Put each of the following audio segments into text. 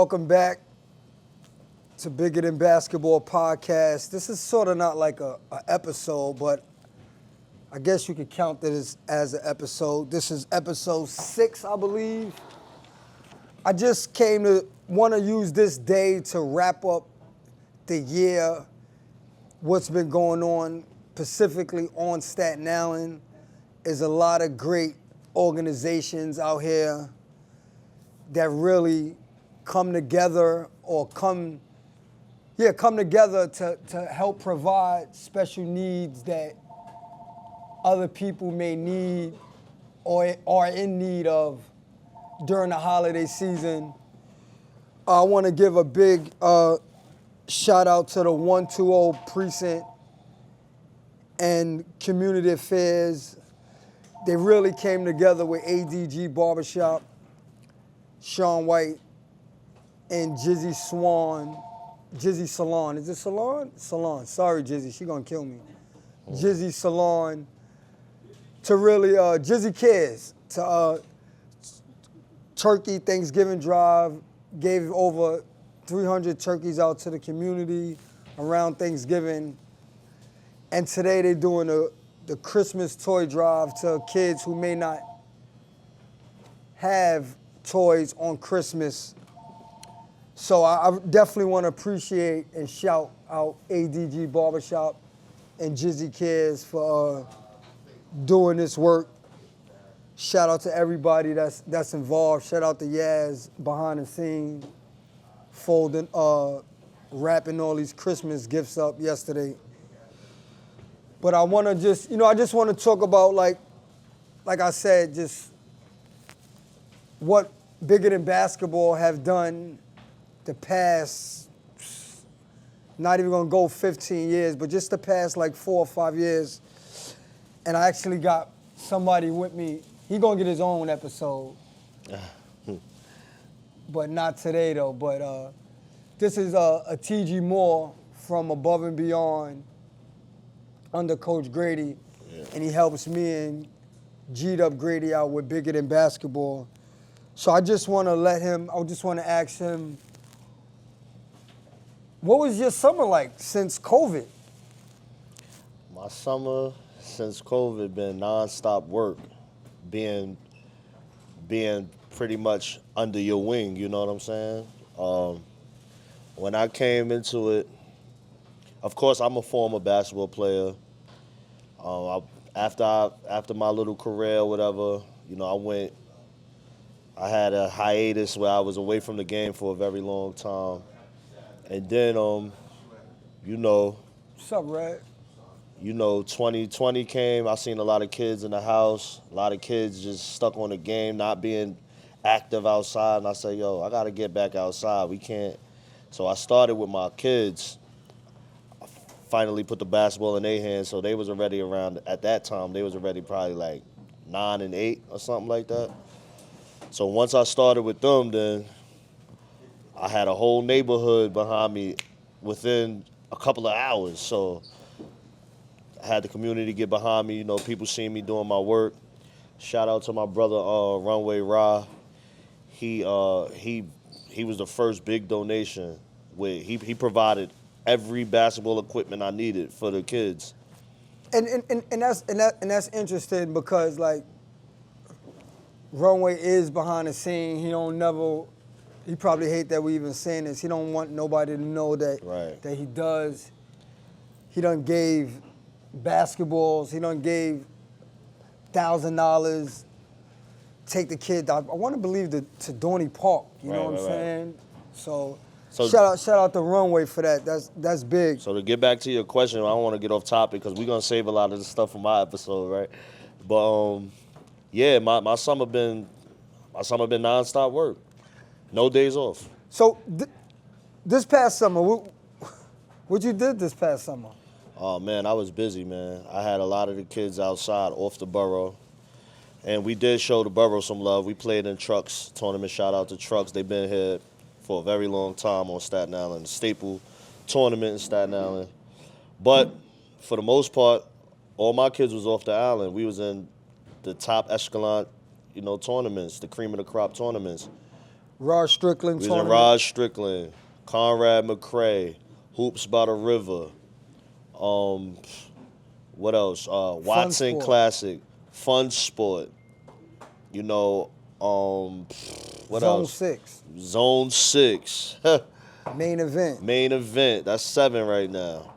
Welcome back to Bigger Than Basketball podcast. This is sort of not like a episode, but I guess you could count this as an episode. This is episode 6, I believe. I just came to want to use this day to wrap up the year, what's been going on specifically on Staten Island. There's a lot of great organizations out here that really come together to help provide special needs that other people may need or are in need of during the holiday season. I want to give a big shout out to the 120 Precinct and Community Affairs. They really came together with ADG Barbershop, Sean White, and Jizzy Salon. Is it Salon? Salon. Sorry, Jizzy. She gonna kill me. Jizzy Salon. To really, Jizzy Cares. To Turkey Thanksgiving Drive. Gave over 300 turkeys out to the community around Thanksgiving. And today they're doing the Christmas toy drive to kids who may not have toys on Christmas. So I definitely want to appreciate and shout out ADG Barbershop and Jizzy Cares for doing this work. Shout out to everybody that's involved. Shout out to Yaz behind the scenes, folding, wrapping all these Christmas gifts up yesterday. But I want to I just want to talk about, like I said, just what Bigger Than Basketball have done the past, not even going to go 15 years, but just the past like 4 or 5 years. And I actually got somebody with me. He going to get his own episode. But not today, though. But this is a Tigi Moore from Above and Beyond under Coach Grady. Yeah. And he helps me and G'd up Grady out with Bigger Than Basketball. So I just want to ask him, what was your summer like since COVID? My summer since COVID been nonstop work, being pretty much under your wing, you know what I'm saying? When I came into it, of course I'm a former basketball player. After my little career or whatever, I had a hiatus where I was away from the game for a very long time. And then, What's up, Redd? 2020 came. I seen a lot of kids in the house, a lot of kids just stuck on the game, not being active outside. And I said, I got to get back outside. We can't. So I started with my kids. I finally put the basketball in their hands. So they was already around, at that time, they was already probably like 9 and 8 or something like that. So once I started with them, then I had a whole neighborhood behind me within a couple of hours. So I had the community get behind me. People seeing me doing my work. Shout out to my brother, Runway Ra. He was the first big donation. He provided every basketball equipment I needed for the kids. And that's interesting because, like, Runway is behind the scene. He probably hate that we even saying this. He don't want nobody to know that that he does. He done gave basketballs. He done gave $1,000. Take the kid. I want to believe to Dorney Park. You know what I'm saying? So shout out to Runway for that. That's big. So to get back to your question, I don't want to get off topic because we're gonna save a lot of this stuff for my episode, right? But yeah, my summer been nonstop work. No days off. So this past summer, what you did this past summer? Oh, man, I was busy, man. I had a lot of the kids outside off the borough. And we did show the borough some love. We played in Trucks tournament. Shout out to Trucks. They've been here for a very long time on Staten Island. Staple tournament in Staten Island. But for the most part, all my kids was off the island. We was in the top echelon, tournaments, the cream of the crop tournaments. Rod Strickland We was in tournament. Rod Strickland, Conrad McRae, Hoops by the River. What else? Watson Sport. Classic, Fun Sport. You know, what Zone else? 6. Zone 6. Main event. Main event. That's 7 right now.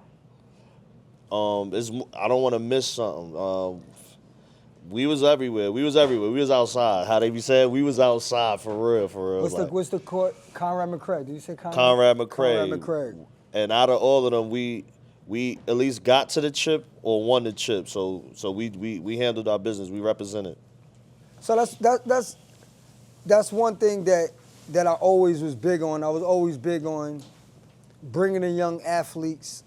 I don't want to miss something. We was everywhere. We was outside. How they be saying? We was outside for real. What's the court? Conrad McRae. Did you say Conrad? Conrad McRae. Conrad McRae. And out of all of them, we at least got to the chip or won the chip. So we handled our business. We represented. So that's one thing that I always was big on. I was always big on bringing the young athletes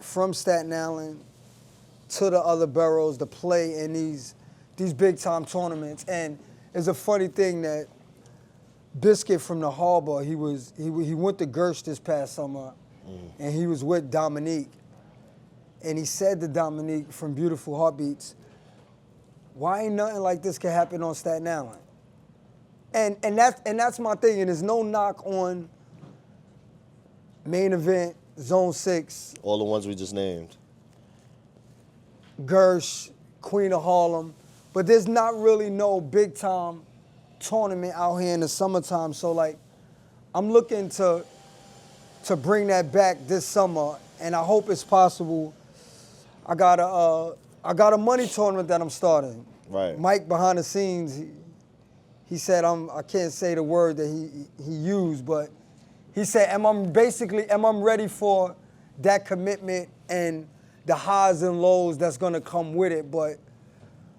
from Staten Island to the other boroughs to play in these big time tournaments. And it's a funny thing that Biscuit from the Harbor, he went to Gersh this past summer, and he was with Dominique. And he said to Dominique from Beautiful Heartbeats, why ain't nothing like this can happen on Staten Island? And that's my thing, and there's no knock on Main Event, Zone 6. All the ones we just named. Gersh, Queen of Harlem, but there's not really no big time tournament out here in the summertime. So like, I'm looking to bring that back this summer, and I hope it's possible. I got a money tournament that I'm starting. Right. Mike behind the scenes, he said I can't say the word that he used, but he said, am I ready for that commitment and the highs and lows that's gonna come with it? But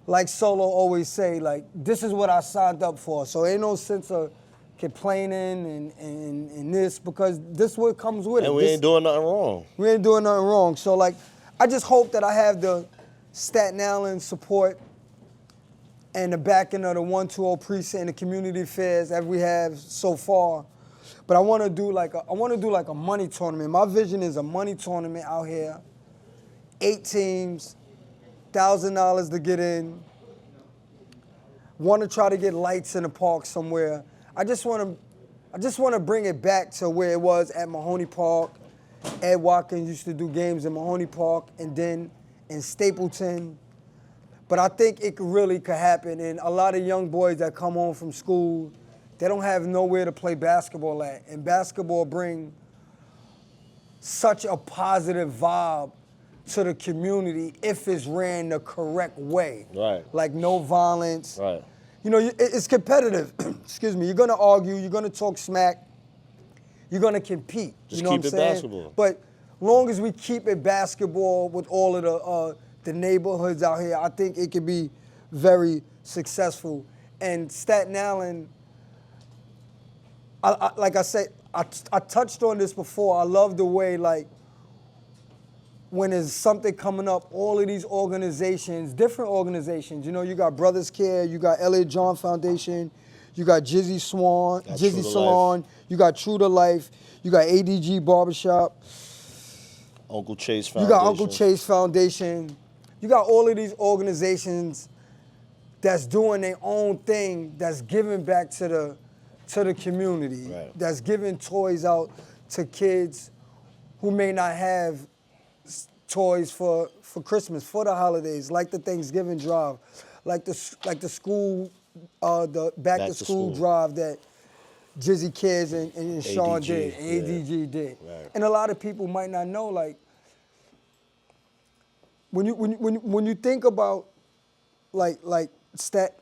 like Solo always say, like, this is what I signed up for. So ain't no sense of complaining and this, because this is what comes with it. And we ain't doing nothing wrong. We ain't doing nothing wrong. So like, I just hope that I have the Staten Island support and the backing of the 120 precinct and the community affairs that we have so far. But I want to do like a money tournament. My vision is a money tournament out here. 8 teams, $1,000 to get in. Want to try to get lights in the park somewhere. I just want to bring it back to where it was at Mahoney Park. Ed Watkins used to do games in Mahoney Park and then in Stapleton. But I think it really could happen. And a lot of young boys that come home from school, they don't have nowhere to play basketball at. And basketball bring such a positive vibe to the community if it's ran the correct way. Right. Like no violence. Right. You know, it's competitive. Excuse me. You're going to argue. You're going to talk smack. You're going to compete. Just you know keep what I'm it saying? basketball. But long as we keep it basketball with all of the neighborhoods out here, I think it could be very successful. And Staten Island, like I said, I touched on this before. I love the way, like, when there's something coming up, all of these organizations, different organizations, you know, you got Brothers Care, you got Elliott John Foundation, you got Jizzy Salon, you got True to Life, you got ADG Barbershop, Uncle Chase Foundation. you got Uncle Chase Foundation, you got all of these organizations that's doing their own thing, that's giving back to the community, right. That's giving toys out to kids who may not have toys for Christmas, for the holidays, like the Thanksgiving drive, like the school, the back to school drive that Jizzy Kids and Sean did, and ADG did. Right. And a lot of people might not know, like, when you think about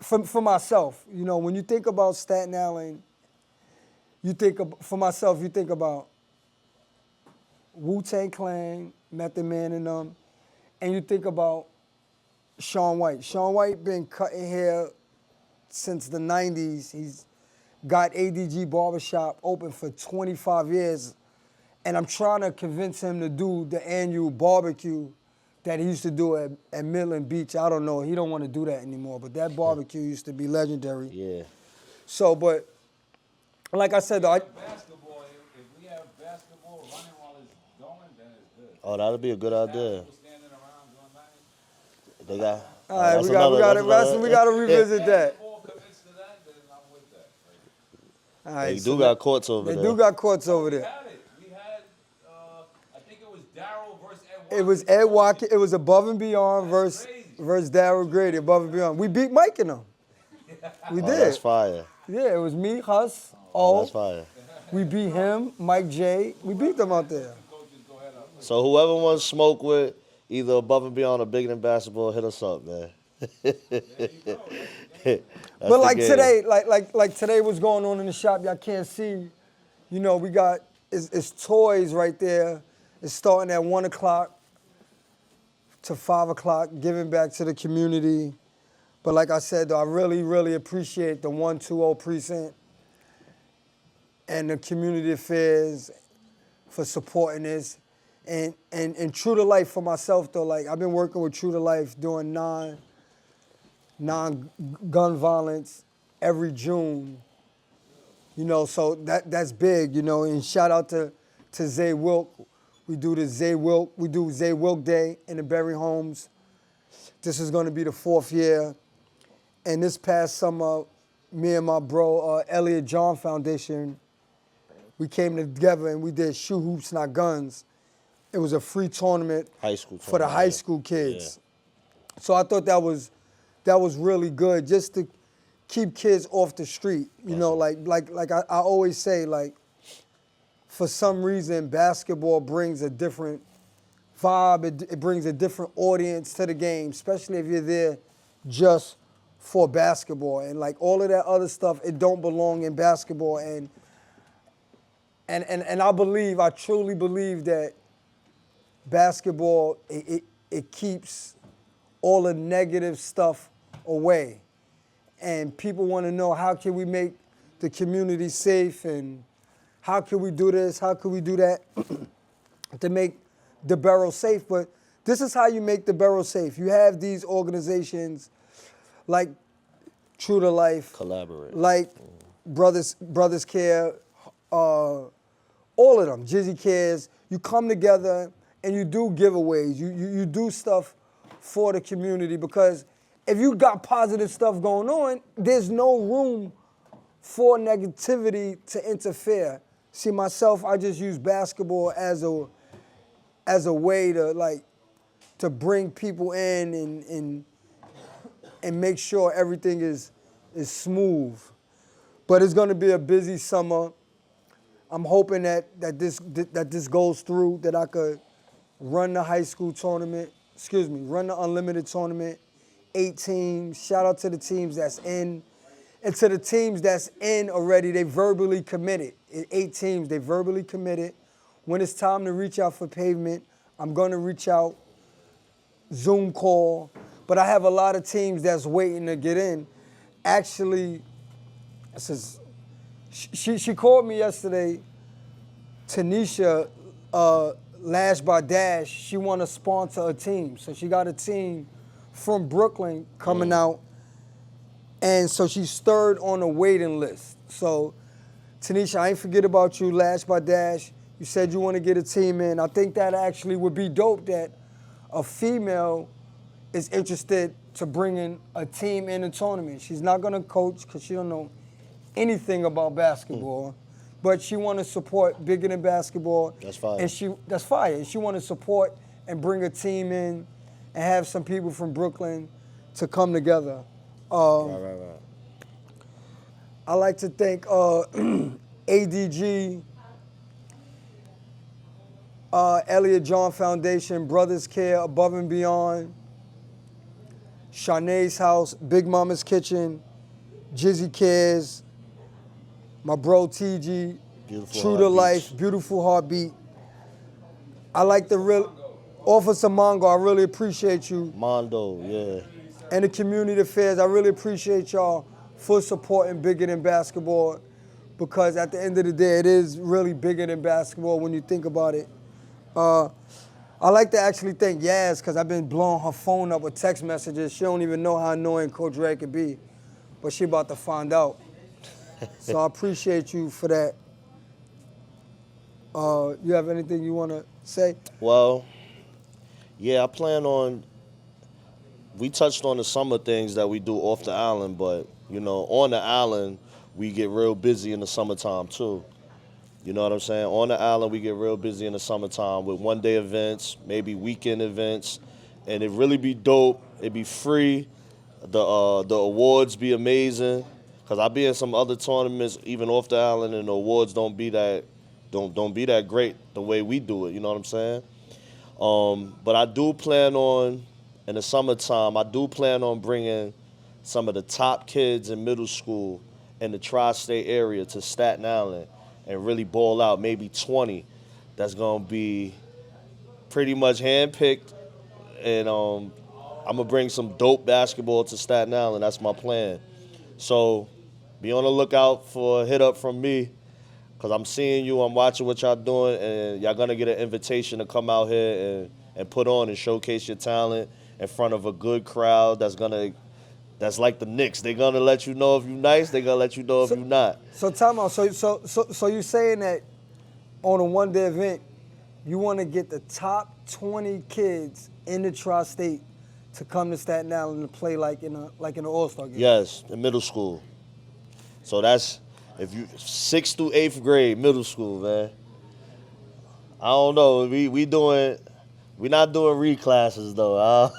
for myself, you know, when you think about Staten Island, you think about Wu-Tang Clan, Method Man and them, and you think about Shaun White. Shaun White been cutting hair since the 90s. He's got ADG Barbershop open for 25 years, and I'm trying to convince him to do the annual barbecue that he used to do at Midland Beach. I don't know, he don't want to do that anymore, but that barbecue used to be legendary. Yeah. So, but like I said, though, Basketball, if we have basketball running while it's going, then it's good. Oh, that'd be a good idea. People standing around doing nothing. They got. all right, that's we got another- to revisit that. Ball commits to that, then I'm with that. All right, They so do got courts over they there. do got courts over We there. had it. We had, I think it was Darryl versus Ed It was Watkins. Ed Watkins. It was Above and Beyond That's versus Darryl Grady. Above and Beyond. We beat Mike and them. We Oh, did. that's fire. Yeah, it was me, Huss, Oh, O. that's fire. We beat him, Mike J. We beat them out there. So whoever wants to smoke with either Above and Beyond or Bigger Than Basketball, hit us up, man. But like today, like today, what's going on in the shop? Y'all can't see. You know, we got it's toys right there. It's starting at 1 o'clock to 5 o'clock, giving back to the community. But like I said, though, I really, really appreciate the 120 precinct and the community affairs for supporting this. And True to Life for myself, though, like I've been working with True to Life doing non-gun violence every June. You know, so that's big, you know, and shout out to Zay Wilk. We do Zay Wilk Day in the Berry Homes. This is gonna be the 4th year. And this past summer, me and my bro, Elliot John Foundation, we came together and we did Shoe Hoops Not Guns. It was a free tournament High school for the tournament, high yeah. school kids. So I thought that was really good, just to keep kids off the street. You know, like I always say, like, for some reason, basketball brings a different vibe. It brings a different audience to the game, especially if you're there just for basketball. And like all of that other stuff, it don't belong in basketball. And I truly believe that basketball, it keeps all the negative stuff away. And people want to know, how can we make the community safe, and how can we do this, how can we do that to make the borough safe. But this is how you make the borough safe. You have these organizations like True to Life, Collaborate. like Brothers Care, all of them, Jizzy Cares. You come together and you do giveaways. You do stuff for the community, because if you got positive stuff going on, there's no room for negativity to interfere. See, myself, I just use basketball as a way to bring people in and make sure everything is smooth. But it's going to be a busy summer. I'm hoping that this goes through, that I could run the high school tournament, run the unlimited tournament, 8 teams. Shout out to the teams that's in. And to the teams that's in already, they verbally committed. 8 teams, they verbally committed. When it's time to reach out for pavement, I'm going to reach out, Zoom call. But I have a lot of teams that's waiting to get in. Actually, she called me yesterday, Tanisha, Lash by Dash. She want to sponsor a team. So she got a team from Brooklyn coming out. And so she's third on the waiting list. So, Tanisha, I ain't forget about you, Lash by Dash. You said you want to get a team in. I think that actually would be dope, that a female is interested to bring in a team in a tournament. She's not going to coach because she don't know anything about basketball, but she want to support Bigger Than Basketball. That's fire. And that's fire. And she want to support and bring a team in and have some people from Brooklyn to come together. Right. I like to thank ADG, Elliot John Foundation, Brothers Care, Above and Beyond, Shanae's House, Big Mama's Kitchen, Jizzy Cares, my bro Tigi, Beautiful True to Heartbeats. Life, Beautiful Heartbeat. I like the Officer Mongo, I really appreciate you. Mondo, yeah. And the community affairs, I really appreciate y'all for supporting Bigger Than Basketball, because at the end of the day, it is really bigger than basketball when you think about it. I like to actually thank Yaz, because I've been blowing her phone up with text messages. She don't even know how annoying Coach Redd can be, but she about to find out. So I appreciate you for that. You have anything you want to say? Well, yeah, I plan on, we touched on the summer things that we do off the island, but, you know, on the island, we get real busy in the summertime too. You know what I'm saying? On the island, we get real busy in the summertime with one-day events, maybe weekend events, and it really be dope. It be free. The awards be amazing. Cause I be in some other tournaments, even off the island, and the awards don't be that great the way we do it. You know what I'm saying? But I do plan on, in the summertime, I do plan on bringing some of the top kids in middle school in the tri-state area to Staten Island and really ball out, maybe 20. That's gonna be pretty much handpicked, and I'm gonna bring some dope basketball to Staten Island. That's my plan. So be on the lookout for a hit up from me, because I'm seeing you, I'm watching what y'all doing, and y'all gonna get an invitation to come out here and put on and showcase your talent in front of a good crowd that's like the Knicks. They're gonna let you know if you're nice, they're gonna let you know if you're not. So time out. So you're saying that on a one-day event, you want to get the top 20 kids in the tri-state to come to Staten Island to play like in an All-Star game? Yes, in middle school. So that's if you 6th through 8th grade, middle school, man. I don't know. We not doing reclasses though.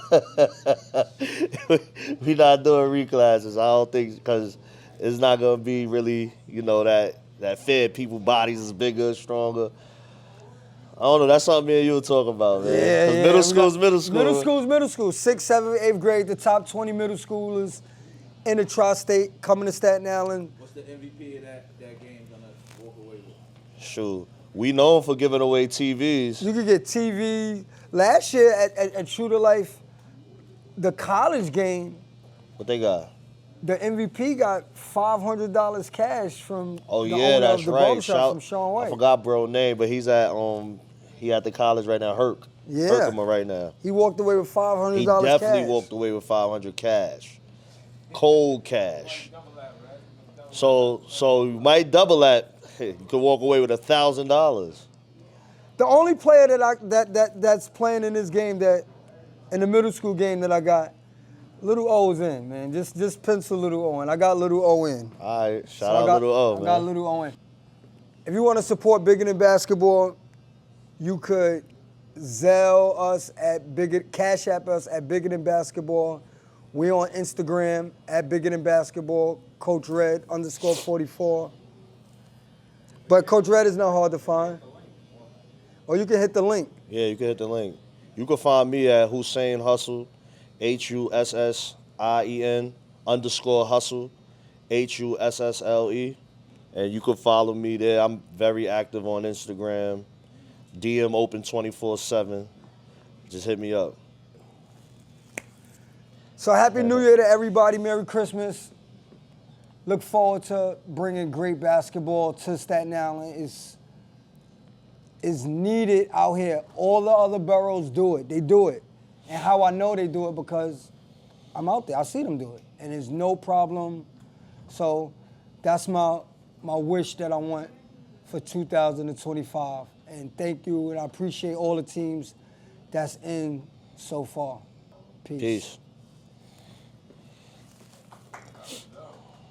We not doing reclasses. I don't think, because it's not gonna be really, that fair. People bodies is bigger, stronger. I don't know. That's something me and you will talk about, man. Yeah, 'Cause yeah. middle school's middle school. Middle school. 6th, 7th, 8th grade, the top 20 middle schoolers in the tri-state coming to Staten Island. What's the MVP of that game gonna walk away with? Shoot, we known for giving away TVs. You could get TV. Last year at True to Life, the college game, What they got? the MVP got $500 cash from Oh the yeah, owner that's of the right. barbershop, from Sean White. I forgot bro name, but he's at the college right now, Herc. Yeah. Herkimer right now. He walked away with $500 He cash. definitely walked away with 500 cash. Cold cash. So you might double that. You could walk away with $1,000. The only player that's playing in this game, that in the middle school game, that I got, Little O's in, man. Just pencil Little O in. I got Little O in. All right, shout out Little O, man. I got Little O in. If you want to support Bigger Than Basketball, you could Zelle us Cash App us at Bigger Than Basketball. We on Instagram at Bigger Than Basketball, Coach Redd _44. But Coach Redd is not hard to find. Or you can hit the link. Yeah, you can hit the link. You can find me at Hussein Hustle, HUSSIEN _hustle, HUSSLE. And you can follow me there. I'm very active on Instagram. DM open 24/7. Just hit me up. So Happy New Year to everybody. Merry Christmas. Look forward to bringing great basketball to Staten Island. It's needed out here. All the other boroughs do it. They do it. And how I know they do it, because I'm out there. I see them do it. And there's no problem. So that's my wish that I want for 2025. And thank you, and I appreciate all the teams that's in so far. Peace. Peace.